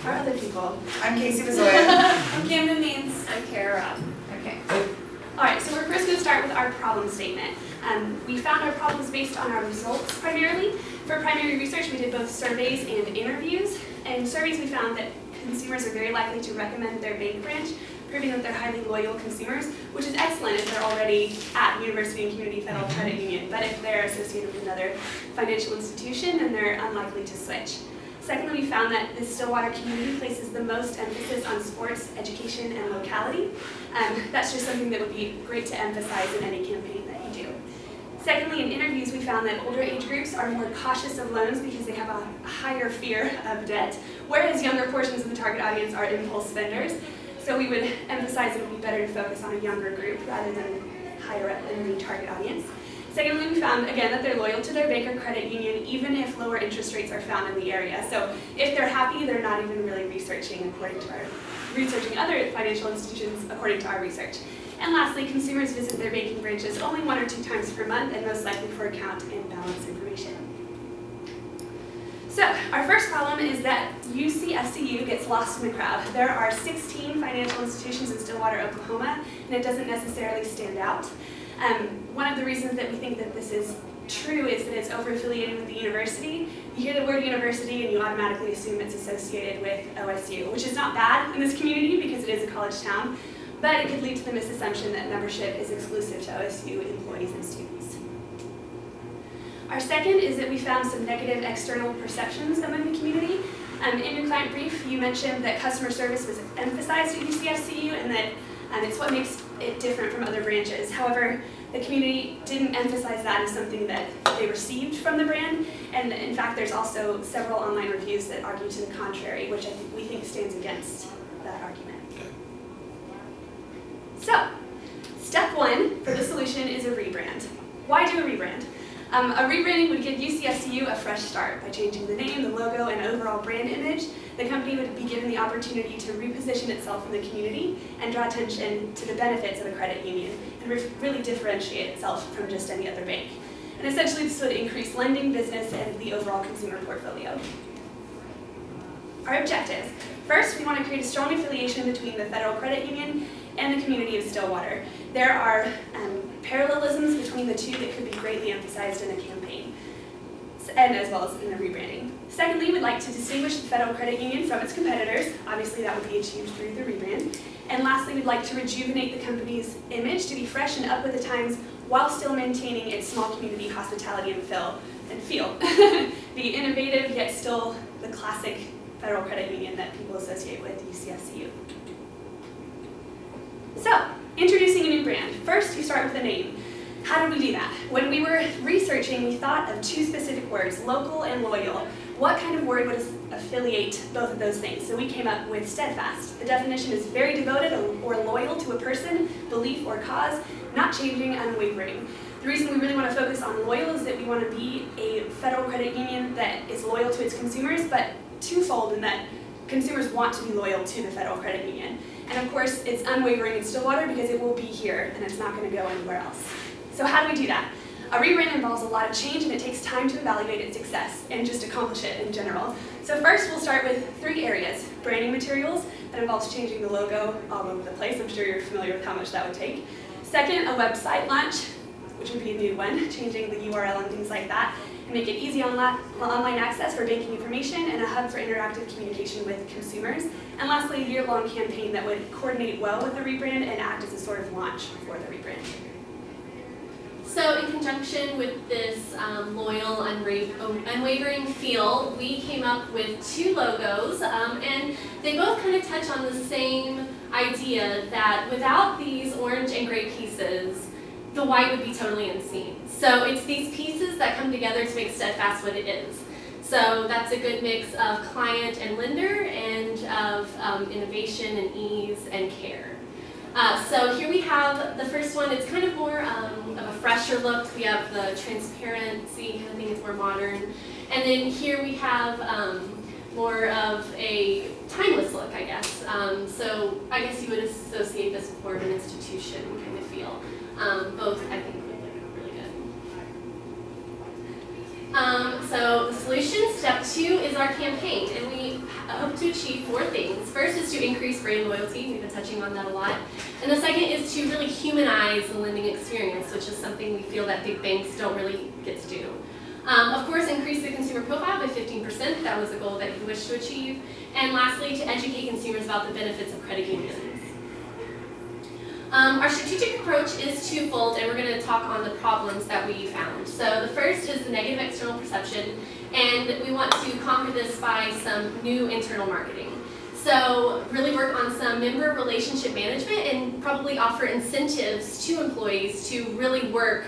our other people. I'm Casey Bezoya. I'm Camden Means. I'm Kara. Okay. All right, so we're first going to start with our problem statement. We found our problems based on our results primarily. For primary research, we did both surveys and interviews. And in surveys, we found that consumers are very likely to recommend their bank branch, proving that they're highly loyal consumers, which is excellent if they're already at University and Community Federal Credit Union. But if they're associated with another financial institution, then they're unlikely to switch. Secondly, we found that the Stillwater community places the most emphasis on sports, education, and locality. That's just something that would be great to emphasize in any campaign that you do. Secondly, in interviews, we found that older age groups are more cautious of loans because they have a higher fear of debt, whereas younger portions of the target audience are impulse spenders. So we would emphasize it would be better to focus on a younger group rather than higher up in the target audience. Secondly, we found, again, that they're loyal to their bank or credit union even if lower interest rates are found in the area. So if they're happy, they're not even really researching other financial institutions according to our research. And lastly, consumers visit their banking branches only 1 or 2 times per month and most likely for account and balance information. So our first problem is that UCFCU gets lost in the crowd. There are 16 financial institutions in Stillwater, Oklahoma, and it doesn't necessarily stand out. One of the reasons that we think that this is true is that it's over-affiliated with the university. You hear the word university and you automatically assume it's associated with OSU, which is not bad in this community because it is a college town, but it could lead to the misassumption that membership is exclusive to OSU employees and students. Our second is that we found some negative external perceptions among the community. In your client brief, you mentioned that customer service was emphasized at UCFCU and that it's what makes it different from other branches. However, the community didn't emphasize that as something that they received from the brand, and in fact, there's also several online reviews that argue to the contrary, which we think stands against that argument. So, step 1 for the solution is a rebrand. Why do a rebrand? A rebranding would give UCFCU a fresh start by changing the name, the logo, and overall brand image. The company would be given the opportunity to reposition itself in the community and draw attention to the benefits of a credit union and really differentiate itself from just any other bank. And essentially, this would increase lending, business, and the overall consumer portfolio. Our objectives. First, we want to create a strong affiliation between the Federal Credit Union and the community of Stillwater. There are parallelisms between the two that could be greatly emphasized in a campaign, and as well as in the rebranding. Secondly, we'd like to distinguish the Federal Credit Union from its competitors. Obviously, that would be achieved through the rebrand. And lastly, we'd like to rejuvenate the company's image to be fresh and up with the times while still maintaining its small community hospitality and feel. Be innovative, yet still the classic Federal Credit Union that people associate with UCFCU. So, introducing a new brand. First, you start with the name. How did we do that? When we were researching, we thought of 2 specific words, local and loyal. What kind of word would affiliate both of those things? So we came up with steadfast. The definition is very devoted or loyal to a person, belief, or cause, not changing, unwavering. The reason we really want to focus on loyal is that we want to be a federal credit union that is loyal to its consumers, but twofold in that consumers want to be loyal to the Federal Credit Union. And of course, it's unwavering in Stillwater because it will be here and it's not going to go anywhere else. So how do we do that? A rebrand involves a lot of change and it takes time to evaluate its success and just accomplish it in general. So first, we'll start with 3 areas. Branding materials, that involves changing the logo all over the place. I'm sure you're familiar with how much that would take. Second, a website launch, which would be a new one, changing the URL and things like that, and make it easy online access for banking information and a hub for interactive communication with consumers. And lastly, a year-long campaign that would coordinate well with the rebrand and act as a sort of launch for the rebrand. So in conjunction with this loyal, unwavering feel, we came up with 2 logos, and they both kind of touch on the same idea that without these orange and gray pieces, the white would be totally unseen. So it's these pieces that come together to make Steadfast what it is. So that's a good mix of client and lender and of innovation and ease and care. So here we have the first one. It's kind of more of a fresher look. We have the transparency kind of thing. It's more modern. And then here we have more of a timeless look, I guess. So I guess you would associate this with more of an institution kind of feel. Both, I think, would look really good. So the solution, step 2, is our campaign. And we hope to to achieve 4 things. First is to increase brand loyalty. We've been touching on that a lot. And the second is to really humanize the lending experience, which is something we feel that big banks don't really get to do. Of course, increase the consumer profile by 15%. That was a goal that you wish to achieve. And lastly, to educate consumers about the benefits of credit unions. Our strategic approach is twofold, and we're going to talk on the problems that we found. So the first is the negative external perception, and we want to conquer this by some new internal marketing. So really work on some member relationship management and probably offer incentives to employees to really work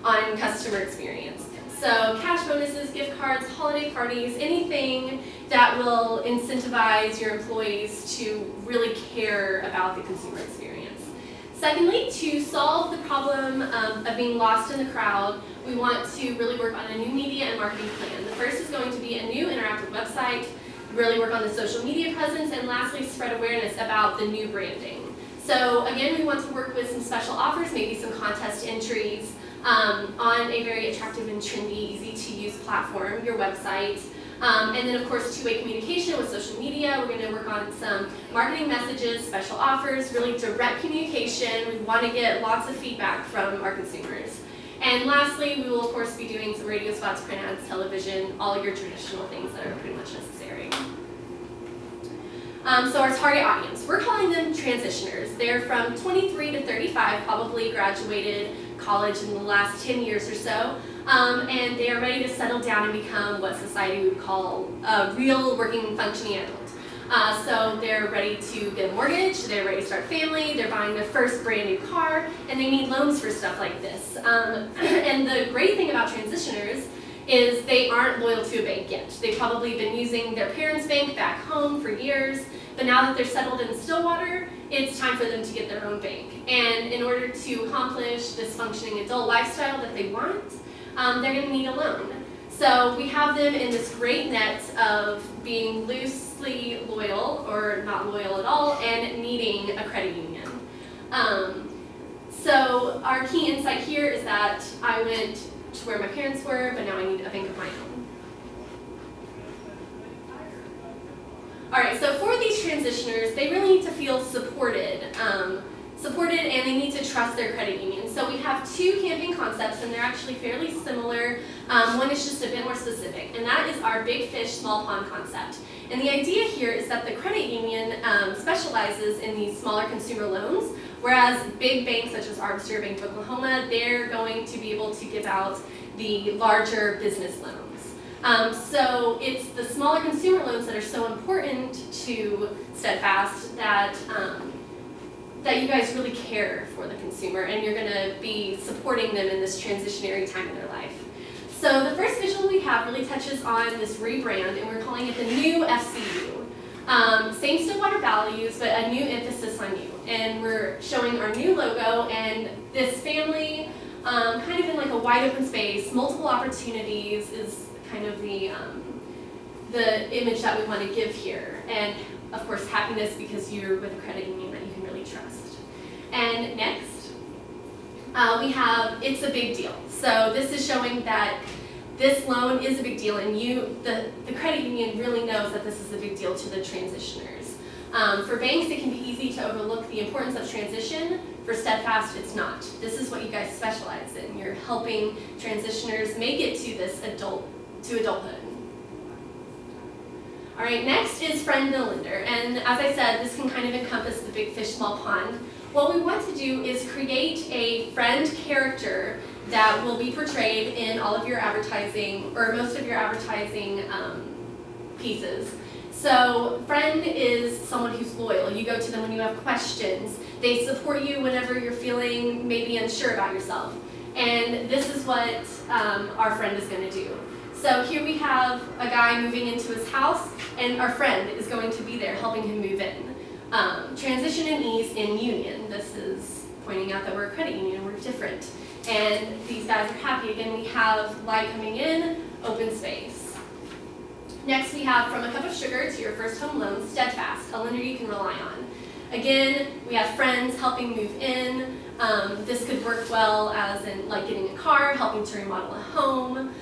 on customer experience. So cash bonuses, gift cards, holiday parties, anything that will incentivize your employees to really care about the consumer experience. Secondly, to solve the problem of being lost in the crowd, we want to really work on a new media and marketing plan. The first is going to be a new interactive website, really work on the social media presence, and lastly, spread awareness about the new branding. So again, we want to work with some special offers, maybe some contest entries on a very attractive and trendy, easy-to-use platform, your website. And then, of course, two-way communication with social media. We're going to work on some marketing messages, special offers, really direct communication. We want to get lots of feedback from our consumers. And lastly, we will, of course, be doing some radio spots, print ads, television, all your traditional things that are pretty much necessary. So our target audience, we're calling them transitioners. They're from 23 to 35, probably graduated college in the last 10 years or so. And they are ready to settle down and become what society would call a real working functioning adult. So they're ready to get a mortgage, they're ready to start a family, they're buying their first brand new car, and they need loans for stuff like this. And the great thing about transitioners is they aren't loyal to a bank yet. They've probably been using their parents' bank back home for years, but now that they're settled in Stillwater, it's time for them to get their own bank. And in order to accomplish this functioning adult lifestyle that they want, they're going to need a loan. So we have them in this great net of being loosely loyal or not loyal at all and needing a credit union. So our key insight here is that I went to where my parents were, but now I need a bank of my own. All right, so for these transitioners, they really need to feel supported. And they need to trust their credit union. So we have two campaign concepts, and they're actually fairly similar. One is just a bit more specific, and that is our big fish, small pond concept. And the idea here is that the credit union specializes in these smaller consumer loans, whereas big banks such as Arbster, Bank of Oklahoma, they're going to be able to give out the larger business loans. So it's the smaller consumer loans that are so important to Steadfast that you guys really care for the consumer, and you're going to be supporting them in this transitionary time in their life. So the first visual we have really touches on this rebrand, and we're calling it the new FCU. Same Stillwater values, but a new emphasis on you. And we're showing our new logo and this family kind of in like a wide open space, multiple opportunities is kind of the image that we want to give here. And of course, happiness because you're with a credit union that you can really trust. And next, we have It's a Big Deal. So this is showing that this loan is a big deal, and the credit union really knows that this is a big deal to the transitioners. For banks, it can be easy to overlook the importance of transition. For Steadfast, it's not. This is what you guys specialize in. You're helping transitioners make it to this adulthood. All right, next is Friend the Lender, and as I said, this can kind of encompass the big fish, small pond. What we want to do is create a friend character that will be portrayed in all of your advertising, or most of your advertising pieces. So friend is someone who's loyal. You go to them when you have questions. They support you whenever you're feeling maybe unsure about yourself. And this is what our friend is going to do. So here we have a guy moving into his house, and our friend is going to be there helping him move in. Transition and ease in union. This is pointing out that we're a credit union, we're different. And these guys are happy. Again, we have light coming in, open space. Next we have From a Cup of Sugar to Your First Home Loan, Steadfast, a lender you can rely on. Again, we have friends helping move in. This could work well as in like getting a car, helping to remodel a home.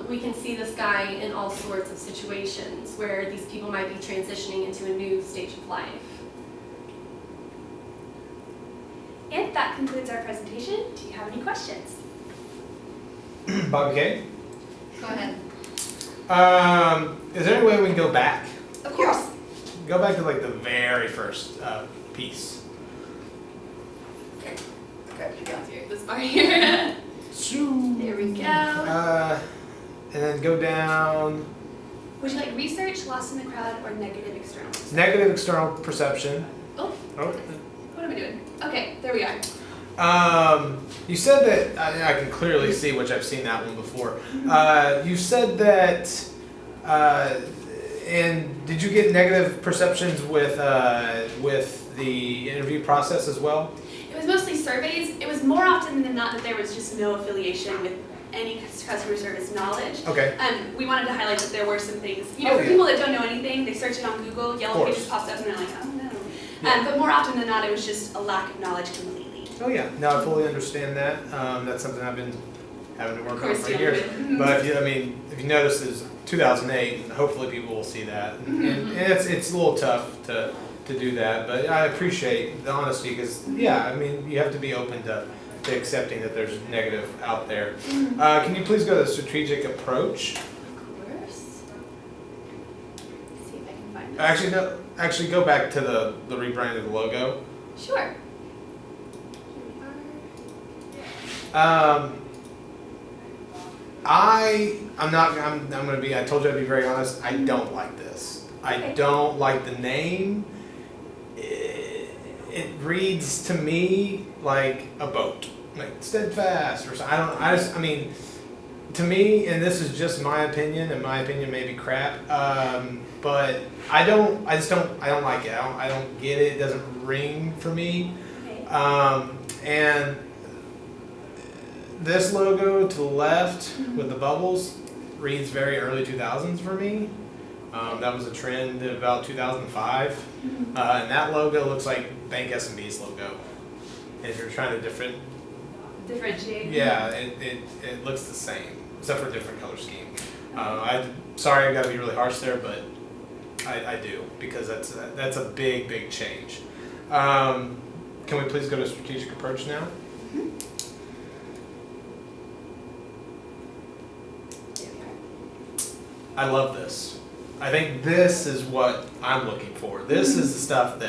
We can see this guy in all sorts of situations where these people might be transitioning into a new stage of life. And that concludes our presentation. Do you have any questions? Bobby K? Go ahead. Is there any way we can go back? Of course. Go back to like the very first piece. Okay, this bar here. There we go. And then go down. Would you like research, lost in the crowd, or negative external? Negative external perception. Oh, Oh. what am I doing? Okay, there we are. You said that, I can clearly see, which I've seen that one before. You said that, and did you get negative perceptions with the interview process as well? It was mostly surveys. It was more often than not that there was just no affiliation with any customer service knowledge. Okay. We wanted to highlight that there were some things, for yeah. people that don't know anything, they search it on Google, Yellow Pages pops up and they're like, oh no. Yeah. But more often than not, it was just a lack of knowledge completely. Oh yeah, no, I fully understand that. That's something I've been having to work Of on course, for dealing years. with. But if you notice, it's 2008, and hopefully people will see that. And it's a little tough to do that, but I appreciate the honesty because yeah, you have to be open to accepting that there's negative out there. Can you please go to the strategic approach? Of course. Let's see if I can find this. Actually, no. Actually, go back to the rebranded logo. Sure. I told you I'd be very honest, I don't like this. I Okay. don't like the name. It reads to me like a boat, like steadfast or something. To me, and this is just my opinion, and my opinion may be crap, but I don't like it. I don't get it. It doesn't ring for me. Okay. And this logo to the left with the bubbles reads very early 2000s for me. That was a trend in about 2005. And that logo looks like Bank S&B's logo. And if you're trying to Differentiate. yeah, it looks the same, except for a different color scheme. Sorry, I've got to be really harsh there, but I do, because that's a big change. Can we please go to strategic approach now? There we are. I love this. I think this is what I'm looking for. This is the stuff that